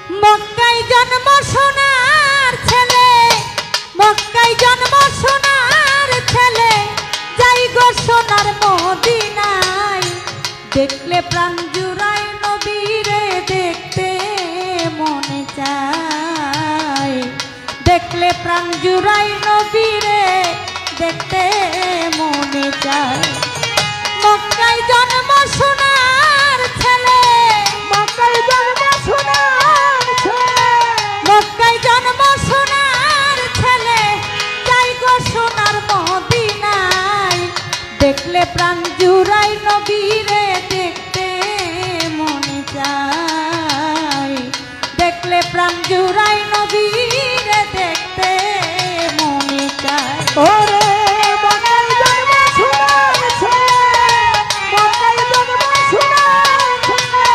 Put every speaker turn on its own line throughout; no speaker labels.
মক্কায় জন্ম সোনার ছেলে, মক্কায় জন্ম সোনার ছেলে, যাই গো সোনার মদিনায়। দেখলে প্রাণ জুড়ায় নবীরে দেখতে মনে চায়, দেখলে প্রাণ জুড়ায় নবীরে দেখতে মনে চায়। মক্কায় জন্ম সোনার ছেলে,
মক্কায় জন্ম সোনার ছেলে,
মক্কায় জন্ম সোনার ছেলে, যাই গো সোনার মদিনায়। দেখলে প্রাণ জুড়াই নবীরে দেখতে মনে চায়, দেখলে প্রাণ জুড়াই নবীরে দেখতে মনে চায়।
ওরে মক্কায় জন্ম সোনার ছেলে, মক্কায় জন্ম সোনার ছেলে,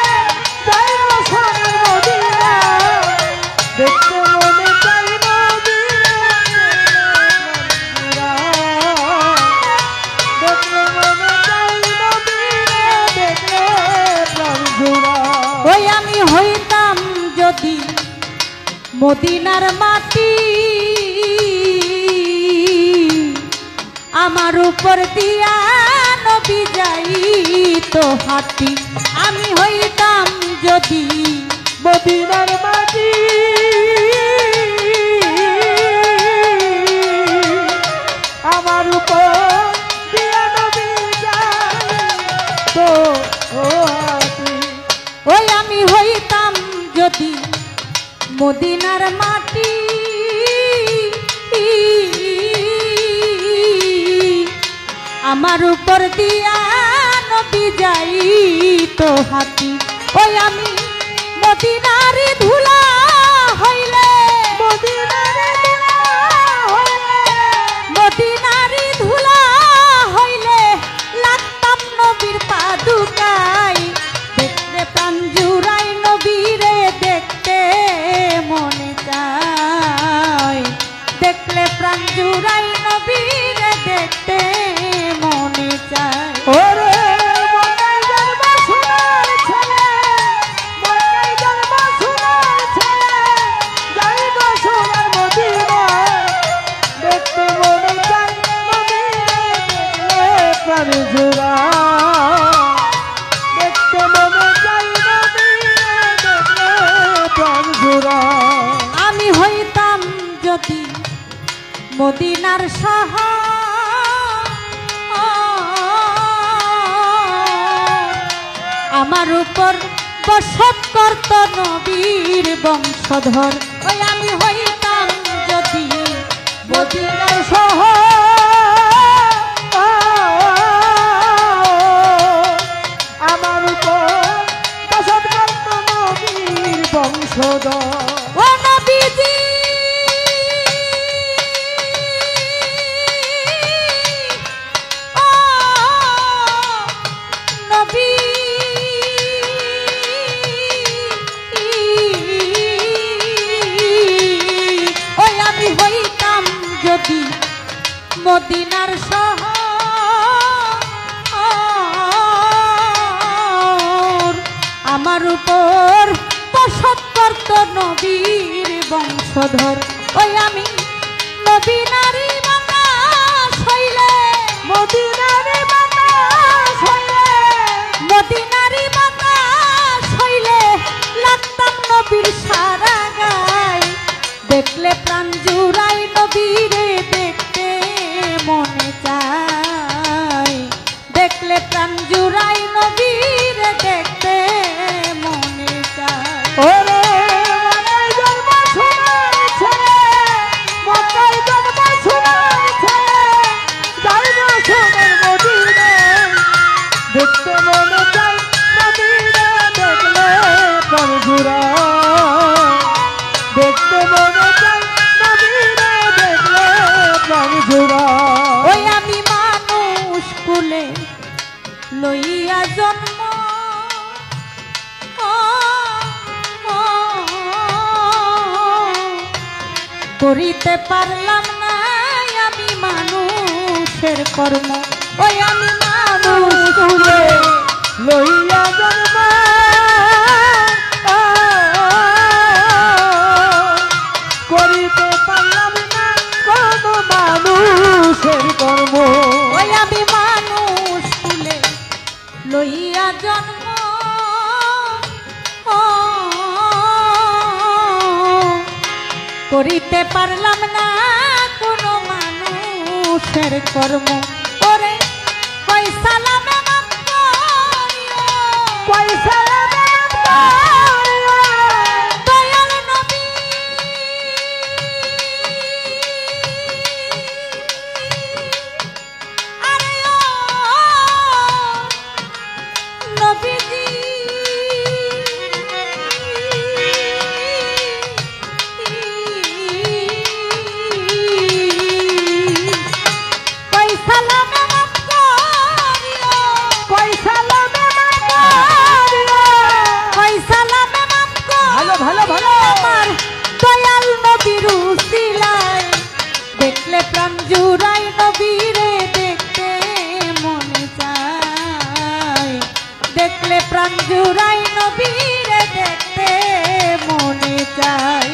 যাই গো সোনার মদিনা, দেখতে মনে চাই নবীরে, দেখলে মনে চাই নবীরে, দেখলে প্রাণ জুড়ায়।
ওই আমি হইতাম যদি মদিনার মাটি, আমার উপর দিয়া নবী যাইতো হাঁটি। আমি হইতাম যদি
মদিনার মাটি, আমার উপর দিয়া নবী যাইতো হাঁটি।
ওই আমি হইতাম যদি মদিনার মাটি, আমার উপর দিয়া নবী যাইতো হাঁটি। ওই আমি মদিনারি ধুলা হইলে,
মদিনারে ধুলা হইলে,
মদিনারি ধুলা হইলে লাগতাম নবীর পাদুকায়। দেখলে প্রাণ জুড়াই নবীরে দেখতে মনে চায়, দেখলে প্রাণ জুড়াই নবীরে দেখতে মনে চায়।
ওরে মক্কায় জন্ম সোনার ছেলে, মক্কায় জন্ম সোনার ছেলে, যাই গো সোনার মদিনা, দেখতে মনে চাই নবীরে, দেখলে প্রাণ জুড়ায়। দেখতে মনে চাই নবীরে, দেখলে প্রাণ জুড়ায়।
আমি হইতাম যদি মদিনার শাহ, আমার উপর বসত করত নবীর বংশধর। ওই আমি হইতাম যদি মদিনার শাহ,
আমার উপর বসত করত নবীর বংশধর।
ও নবীজি ও নবী, ওই আমি হইতাম যদি মদিনার শহর, আমার উপর বসত করত নবীর বংশধর। ওই আমি মদিনারি বাতাস হইলে,
মদিনারে বাতাস হইলে,
মদিনারি বাতাস হইলে লাগতাম নবীর সারা গায়। দেখলে প্রাণ জুড়াই নবীরে দেখতে মনে চায়, দেখলে প্রাণ জুড়াই নবীরে দেখতে মনে চায়।
ওরে মক্কায় জন্ম সোনার ছেলে, মক্কায় জন্ম সোনার ছেলে, যাই গো সোনার মদিনা, দেখতে মনে চাই নবীরে, দেখলে প্রাণ জুড়ায়। দেখতে মনে চাই নবীরে, দেখলে প্রাণ জুড়ায়।
ওই আমি মানুষ কুলে লইয়া জন্ম, করিতে পারলাম না আমি মানুষের কর্ম। ওই আমি মানুষ কুলে
লইয়া জন্ম
করিতে পারলাম না কোনো মানুষের কর্ম ওরে কই সালামে মাফ করিও
পয়সা
দয়াল নবী আরে ও নবীজি কই সালামে মাফ করিও
পয়সা
কই সালামে মাফ
ভালো ভালো ভালো
আমার দয়াল নবীর উসিলায় দেখলে প্রাণ জুড়াই নবীরে দেখতে মনে চায় দেখলে প্রাণ জুড়াই নবীরে দেখতে মনে চায়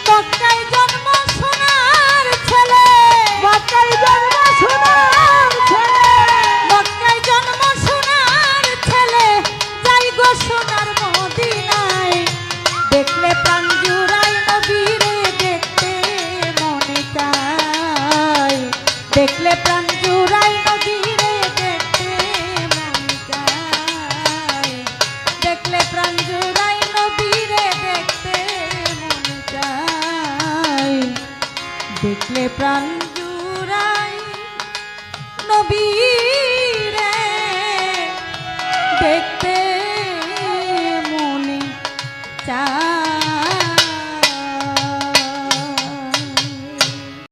মক্কায় জন্ম সোনার ছেলে
মক্কায় জন্ম সোনার ছেলে
মক্কায় জন্ম সোনার ছেলে যাই গো সোনার মদিনায় দেখলে প্রাণ জুড়াই নবীরে দেখতে মনে চায় দেখলে প্রাণ জুড়াই নবীরে দেখতে মনে চায় দেখলে প্রাণ জুড়াই নবীরে দেখতে মনে চায় দেখলে প্রাণ জুড়াই নবী